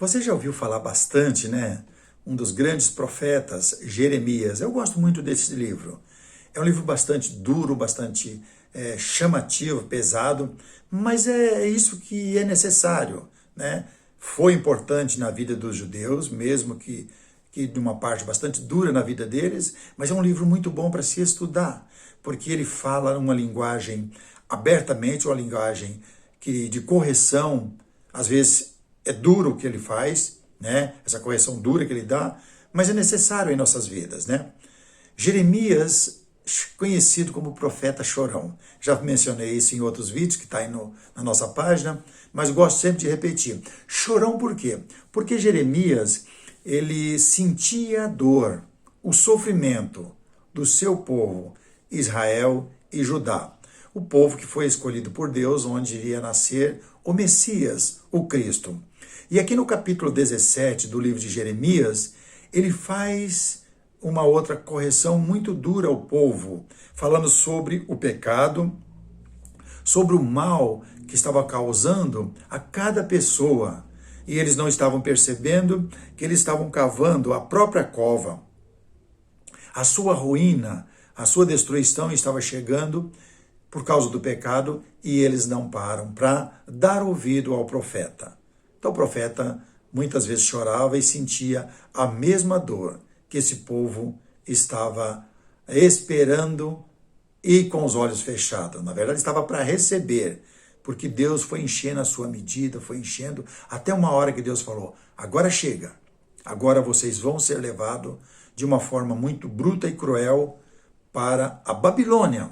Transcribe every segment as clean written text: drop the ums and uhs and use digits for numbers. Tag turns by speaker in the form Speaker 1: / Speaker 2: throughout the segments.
Speaker 1: Você já ouviu falar bastante, né? Um dos grandes profetas, Jeremias. Eu gosto muito desse livro. É um livro bastante duro, bastante chamativo, pesado, mas é isso que é necessário, né? Foi importante na vida dos judeus, mesmo que de uma parte bastante dura na vida deles, mas é um livro muito bom para se estudar, porque ele fala uma linguagem abertamente, uma linguagem de correção, às vezes é duro o que ele faz, né? Essa correção dura que ele dá, mas é necessário em nossas vidas, né? Jeremias, conhecido como profeta chorão. Já mencionei isso em outros vídeos que está aí na nossa página, mas gosto sempre de repetir. Chorão por quê? Porque Jeremias, ele sentia a dor, o sofrimento do seu povo, Israel e Judá. O povo que foi escolhido por Deus, onde iria nascer o Messias, o Cristo. E aqui no capítulo 17 do livro de Jeremias, ele faz uma outra correção muito dura ao povo, falando sobre o pecado, sobre o mal que estava causando a cada pessoa. E eles não estavam percebendo que eles estavam cavando a própria cova. A sua ruína, a sua destruição estava chegando por causa do pecado e eles não param para dar ouvido ao profeta. Então o profeta muitas vezes chorava e sentia a mesma dor que esse povo estava esperando e com os olhos fechados. Na verdade, estava para receber, porque Deus foi enchendo a sua medida, foi enchendo, até uma hora que Deus falou, agora chega, agora vocês vão ser levados de uma forma muito bruta e cruel para a Babilônia,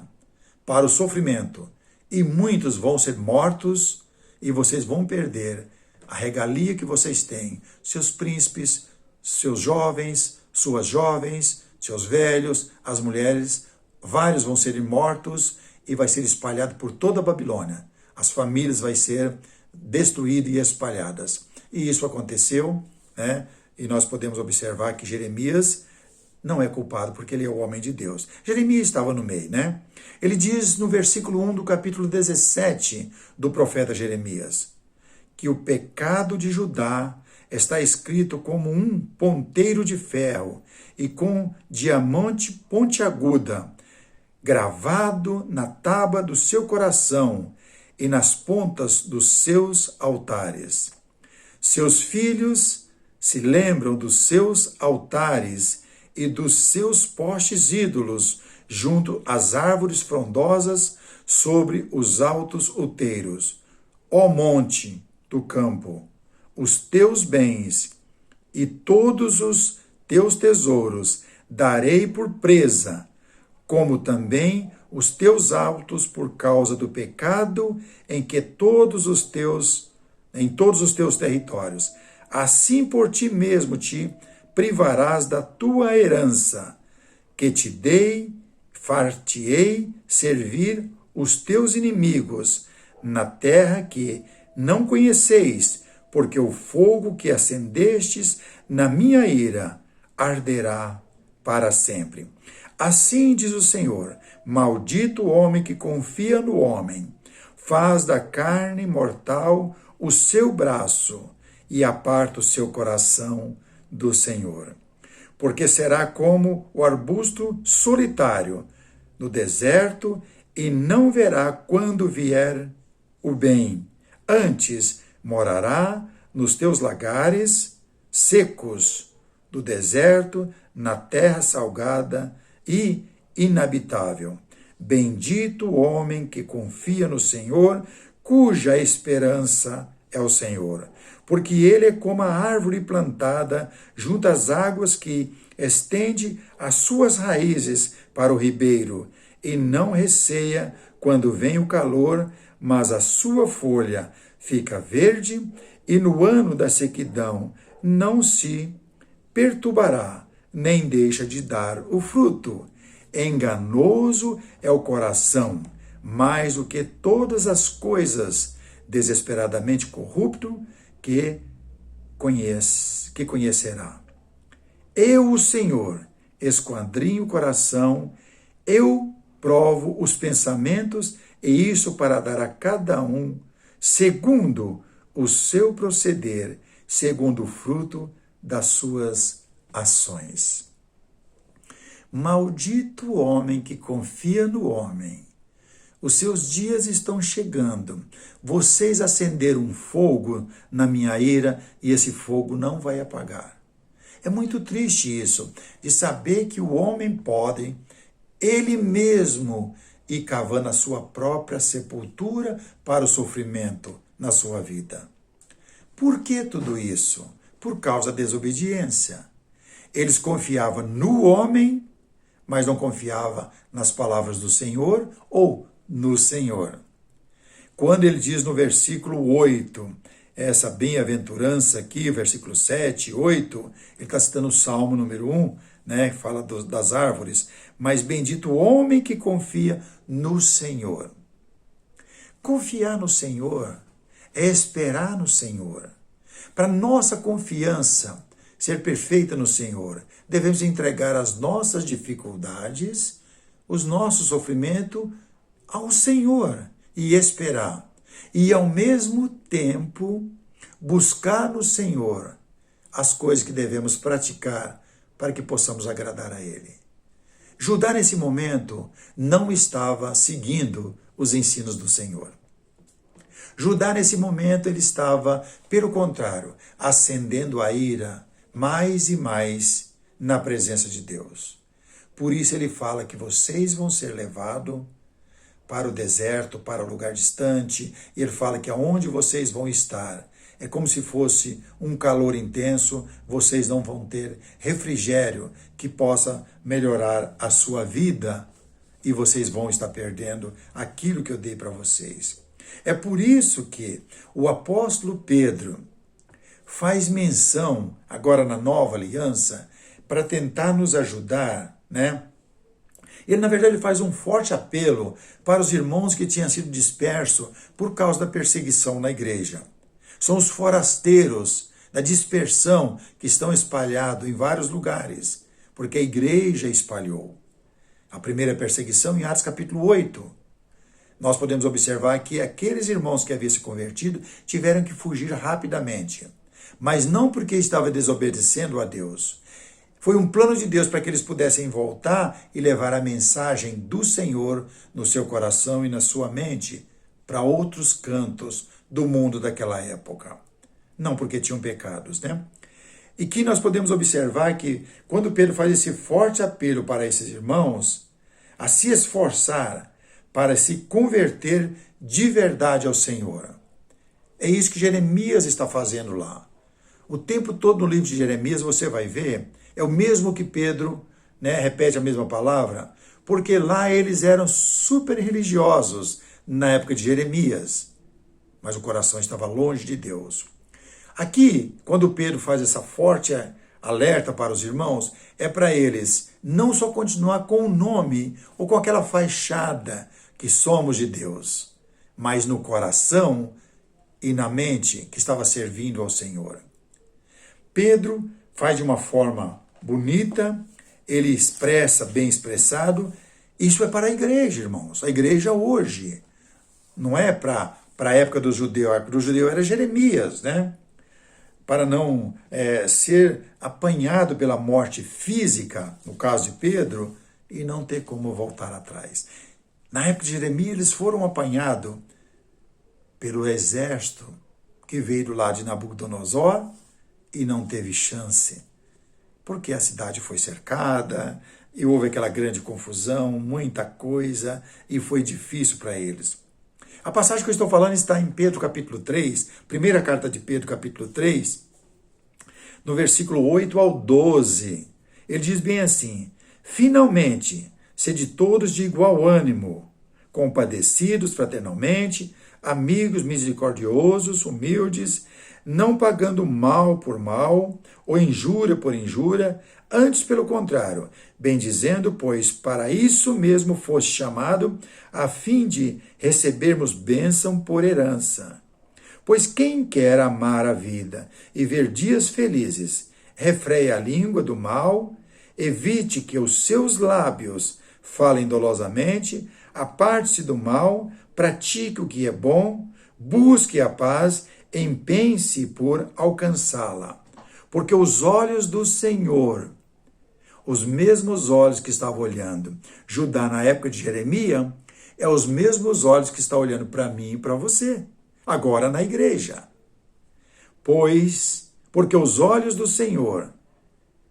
Speaker 1: para o sofrimento. E muitos vão ser mortos e vocês vão perder a regalia que vocês têm, seus príncipes, seus jovens, suas jovens, seus velhos, as mulheres, vários vão ser mortos e vai ser espalhado por toda a Babilônia. As famílias vão ser destruídas e espalhadas. E isso aconteceu, né? E nós podemos observar que Jeremias não é culpado, porque ele é o homem de Deus. Jeremias estava no meio, né? Ele diz no versículo 1 do capítulo 17 do profeta Jeremias, que o pecado de Judá está escrito como um ponteiro de ferro e com diamante pontiaguda, gravado na tábua do seu coração e nas pontas dos seus altares. Seus filhos se lembram dos seus altares e dos seus postes ídolos junto às árvores frondosas sobre os altos outeiros. Ó monte do campo, os teus bens e todos os teus tesouros darei por presa, como também os teus altos por causa do pecado em todos os teus territórios. Assim por ti mesmo te privarás da tua herança, que te dei, far-te-ei servir os teus inimigos, na terra que não conheceis, porque o fogo que acendestes na minha ira arderá para sempre. Assim diz o Senhor, maldito o homem que confia no homem, faz da carne mortal o seu braço e aparta o seu coração do Senhor. Porque será como o arbusto solitário no deserto e não verá quando vier o bem. Antes morará nos teus lagares secos do deserto, na terra salgada e inabitável. Bendito o homem que confia no Senhor, cuja esperança é o Senhor. Porque ele é como a árvore plantada junto às águas que estende as suas raízes para o ribeiro e não receia quando vem o calor, mas a sua folha fica verde e no ano da sequidão não se perturbará, nem deixa de dar o fruto. Enganoso é o coração, mais do que todas as coisas, desesperadamente corrupto, que conhecerá. Eu, o Senhor, esquadrinho o coração, eu provo os pensamentos, e isso para dar a cada um, segundo o seu proceder, segundo o fruto das suas ações. Maldito o homem que confia no homem. Os seus dias estão chegando. Vocês acenderam um fogo na minha ira e esse fogo não vai apagar. É muito triste isso, de saber que o homem pode, ele mesmo, ir cavando a sua própria sepultura para o sofrimento na sua vida. Por que tudo isso? Por causa da desobediência. Eles confiavam no homem, mas não confiavam nas palavras do Senhor ou no Senhor. Quando ele diz no versículo 8, essa bem-aventurança aqui, versículo 7, 8, ele está citando o Salmo número 1, né, fala das árvores, mas bendito o homem que confia no Senhor. Confiar no Senhor é esperar no Senhor. Para nossa confiança ser perfeita no Senhor, devemos entregar as nossas dificuldades, os nossos sofrimentos ao Senhor e esperar. E ao mesmo tempo buscar no Senhor as coisas que devemos praticar para que possamos agradar a Ele. Judá, nesse momento, não estava seguindo os ensinos do Senhor. Judá, nesse momento, ele estava, pelo contrário, acendendo a ira mais e mais na presença de Deus. Por isso ele fala que vocês vão ser levados para o deserto, para o lugar distante, e ele fala que aonde vocês vão estar é como se fosse um calor intenso, vocês não vão ter refrigério que possa melhorar a sua vida e vocês vão estar perdendo aquilo que eu dei para vocês. É por isso que o apóstolo Pedro faz menção, agora na nova aliança, para tentar nos ajudar, né? Ele, na verdade, faz um forte apelo para os irmãos que tinham sido dispersos por causa da perseguição na igreja. São os forasteiros da dispersão que estão espalhados em vários lugares, porque a igreja espalhou. A primeira perseguição em Atos capítulo 8. Nós podemos observar que aqueles irmãos que haviam se convertido tiveram que fugir rapidamente, mas não porque estavam desobedecendo a Deus. Foi um plano de Deus para que eles pudessem voltar e levar a mensagem do Senhor no seu coração e na sua mente para outros cantos do mundo daquela época. Não porque tinham pecados, né? E que nós podemos observar que quando Pedro faz esse forte apelo para esses irmãos a se esforçar para se converter de verdade ao Senhor. É isso que Jeremias está fazendo lá. O tempo todo no livro de Jeremias você vai ver, é o mesmo que Pedro, né, repete a mesma palavra, porque lá eles eram super religiosos na época de Jeremias, mas o coração estava longe de Deus. Aqui, quando Pedro faz essa forte alerta para os irmãos, é para eles não só continuar com o nome ou com aquela fachada que somos de Deus, mas no coração e na mente que estava servindo ao Senhor. Pedro faz de uma forma bonita, ele expressa bem expressado. Isso é para a igreja, irmãos. A igreja hoje não é para a época do judeu. A época do judeu era Jeremias, né? Para não ser apanhado pela morte física, no caso de Pedro, e não ter como voltar atrás. Na época de Jeremias, eles foram apanhados pelo exército que veio do lado de Nabucodonosor e não teve chance, porque a cidade foi cercada e houve aquela grande confusão, muita coisa, e foi difícil para eles. A passagem que eu estou falando está em Pedro capítulo 3, primeira carta de Pedro capítulo 3, no versículo 8 ao 12. Ele diz bem assim: finalmente, sede todos de igual ânimo, compadecidos fraternalmente, amigos misericordiosos, humildes, não pagando mal por mal, ou injúria por injúria, antes pelo contrário, bendizendo, pois para isso mesmo foste chamado, a fim de recebermos bênção por herança. Pois quem quer amar a vida e ver dias felizes, refreie a língua do mal, evite que os seus lábios falem dolosamente, aparte-se do mal, pratique o que é bom, busque a paz empenhe-se por alcançá-la, porque os olhos do Senhor, os mesmos olhos que estavam olhando Judá na época de Jeremias, é os mesmos olhos que estão olhando para mim e para você, agora na igreja. Porque os olhos do Senhor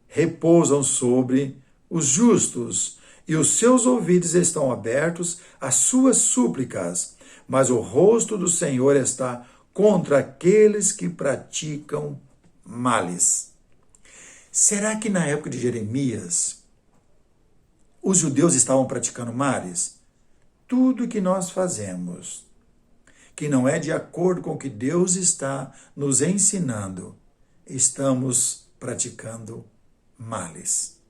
Speaker 1: repousam sobre os justos, e os seus ouvidos estão abertos às suas súplicas, mas o rosto do Senhor está contra aqueles que praticam males. Será que na época de Jeremias os judeus estavam praticando males? Tudo que nós fazemos que não é de acordo com o que Deus está nos ensinando, estamos praticando males.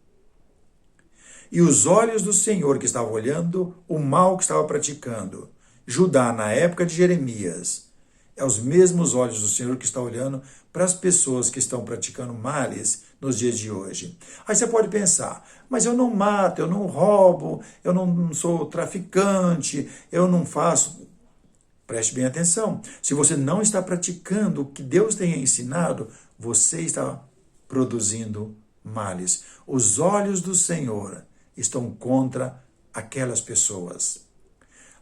Speaker 1: E os olhos do Senhor que estavam olhando o mal que estava praticando Judá na época de Jeremias, é os mesmos olhos do Senhor que está olhando para as pessoas que estão praticando males nos dias de hoje. Aí você pode pensar, mas eu não mato, eu não roubo, eu não sou traficante, eu não faço. Preste bem atenção. Se você não está praticando o que Deus tem ensinado, você está produzindo males. Os olhos do Senhor estão contra aquelas pessoas.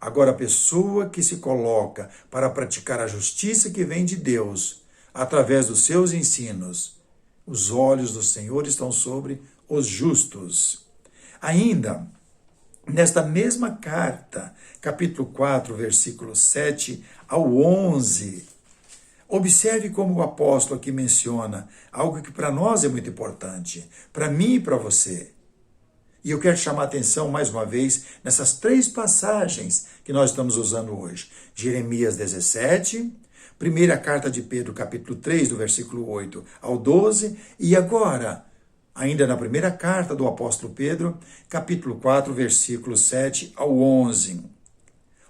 Speaker 1: Agora, a pessoa que se coloca para praticar a justiça que vem de Deus, através dos seus ensinos, os olhos do Senhor estão sobre os justos. Ainda, nesta mesma carta, capítulo 4, versículos 7 ao 11, observe como o apóstolo aqui menciona algo que para nós é muito importante, para mim e para você. E eu quero chamar a atenção mais uma vez nessas 3 passagens que nós estamos usando hoje. Jeremias 17, primeira carta de Pedro, capítulo 3, do versículo 8 ao 12, e agora, ainda na primeira carta do apóstolo Pedro, capítulo 4, versículos 7 ao 11.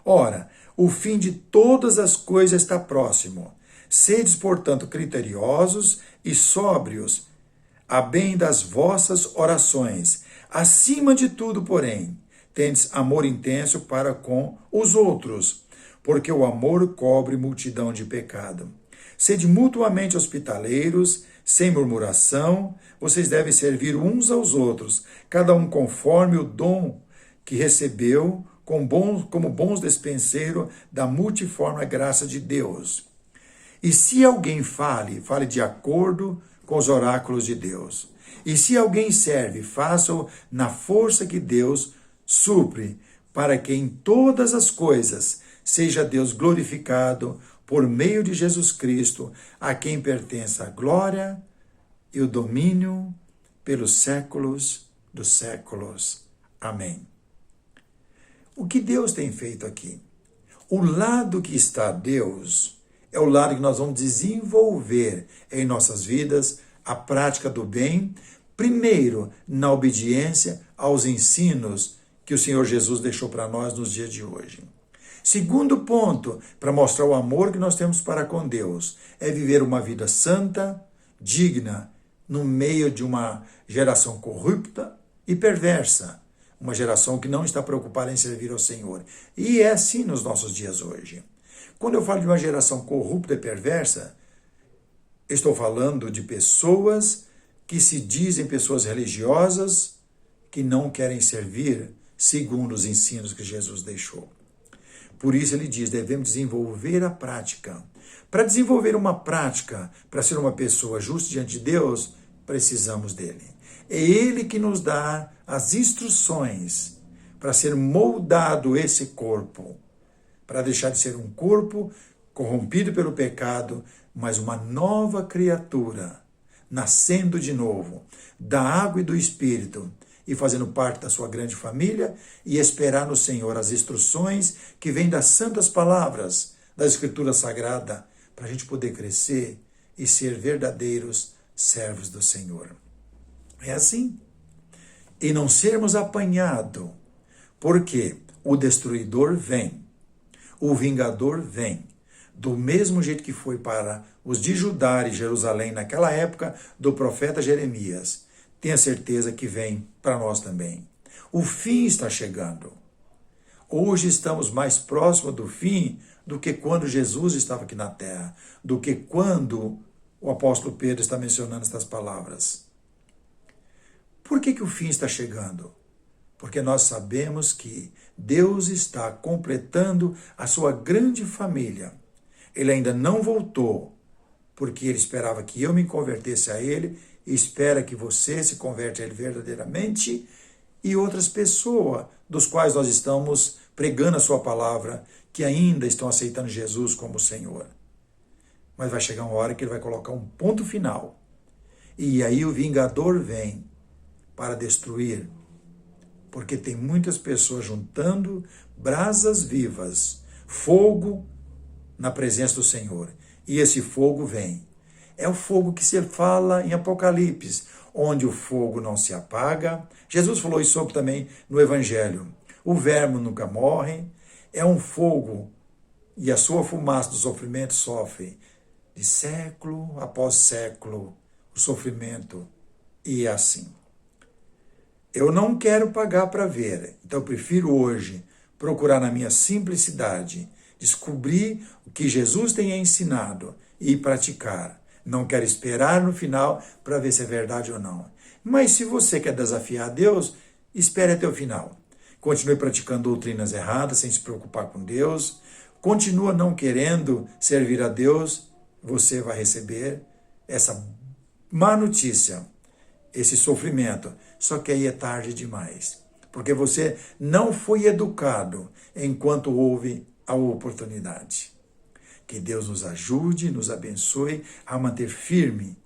Speaker 1: Ora, o fim de todas as coisas está próximo. Sedes, portanto, criteriosos e sóbrios, a bem das vossas orações. Acima de tudo, porém, tendes amor intenso para com os outros, porque o amor cobre multidão de pecado. Sede mutuamente hospitaleiros, sem murmuração, vocês devem servir uns aos outros, cada um conforme o dom que recebeu, como bons despenseiros da multiforme graça de Deus. E se alguém fale de acordo com os oráculos de Deus. E se alguém serve, faça-o na força que Deus supre, para que em todas as coisas seja Deus glorificado por meio de Jesus Cristo, a quem pertence a glória e o domínio pelos séculos dos séculos. Amém. O que Deus tem feito aqui? O lado que está Deus é o lado que nós vamos desenvolver em nossas vidas a prática do bem, primeiro na obediência aos ensinos que o Senhor Jesus deixou para nós nos dias de hoje. Segundo ponto, para mostrar o amor que nós temos para com Deus, é viver uma vida santa, digna, no meio de uma geração corrupta e perversa, uma geração que não está preocupada em servir ao Senhor. E é assim nos nossos dias hoje. Quando eu falo de uma geração corrupta e perversa, estou falando de pessoas que se dizem pessoas religiosas, que não querem servir segundo os ensinos que Jesus deixou. Por isso ele diz, devemos desenvolver a prática. Para desenvolver uma prática, para ser uma pessoa justa diante de Deus, precisamos dele. É ele que nos dá as instruções para ser moldado esse corpo, para deixar de ser um corpo corrompido pelo pecado, mas uma nova criatura, nascendo de novo, da água e do Espírito, e fazendo parte da sua grande família, e esperar no Senhor as instruções que vêm das santas palavras da Escritura Sagrada, para a gente poder crescer e ser verdadeiros servos do Senhor. É assim. E não sermos apanhados, porque o destruidor vem, o vingador vem, do mesmo jeito que foi para os de Judá e Jerusalém naquela época do profeta Jeremias. Tenha certeza que vem para nós também. O fim está chegando. Hoje estamos mais próximos do fim do que quando Jesus estava aqui na terra, do que quando o apóstolo Pedro está mencionando estas palavras. Por que o fim está chegando? Porque nós sabemos que Deus está completando a sua grande família. Ele ainda não voltou, porque ele esperava que eu me convertesse a ele, e espera que você se converte a ele verdadeiramente, e outras pessoas dos quais nós estamos pregando a sua palavra, que ainda estão aceitando Jesus como Senhor. Mas vai chegar uma hora que ele vai colocar um ponto final. E aí o vingador vem para destruir, porque tem muitas pessoas juntando brasas vivas, fogo na presença do Senhor. E esse fogo vem. É o fogo que se fala em Apocalipse, onde o fogo não se apaga. Jesus falou isso também no Evangelho. O verme nunca morre. É um fogo e a sua fumaça do sofrimento sofre de século após século o sofrimento. E é assim. Eu não quero pagar para ver, então eu prefiro hoje procurar na minha simplicidade, descobrir o que Jesus tem ensinado e praticar. Não quero esperar no final para ver se é verdade ou não. Mas se você quer desafiar a Deus, espere até o final. Continue praticando doutrinas erradas, sem se preocupar com Deus. Continua não querendo servir a Deus, você vai receber essa má notícia, esse sofrimento. Só que aí é tarde demais, porque você não foi educado enquanto houve a oportunidade. Que Deus nos ajude, nos abençoe a manter firme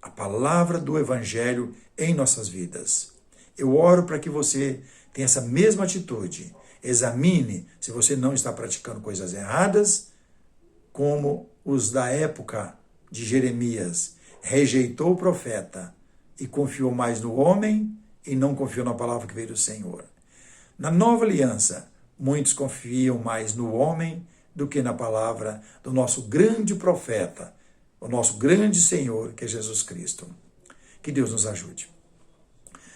Speaker 1: a palavra do Evangelho em nossas vidas. Eu oro para que você tenha essa mesma atitude. Examine se você não está praticando coisas erradas, como os da época de Jeremias. Rejeitou o profeta e confiou mais no homem e não confiou na palavra que veio do Senhor. Na nova aliança, muitos confiam mais no homem do que na palavra do nosso grande profeta, o nosso grande Senhor, que é Jesus Cristo. Que Deus nos ajude.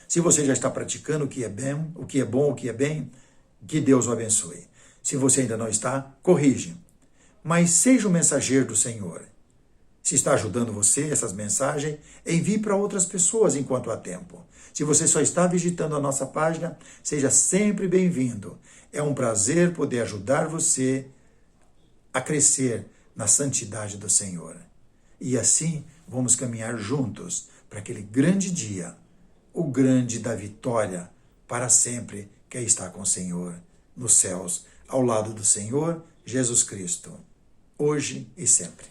Speaker 1: Se você já está praticando o que é bem, o que é bom, o que é bem, que Deus o abençoe. Se você ainda não está, corrige. Mas seja o mensageiro do Senhor. Se está ajudando você, essas mensagens, envie para outras pessoas enquanto há tempo. Se você só está visitando a nossa página, seja sempre bem-vindo. É um prazer poder ajudar você a crescer na santidade do Senhor. E assim vamos caminhar juntos para aquele grande dia, o grande da vitória para sempre, que é estar com o Senhor nos céus, ao lado do Senhor Jesus Cristo, hoje e sempre.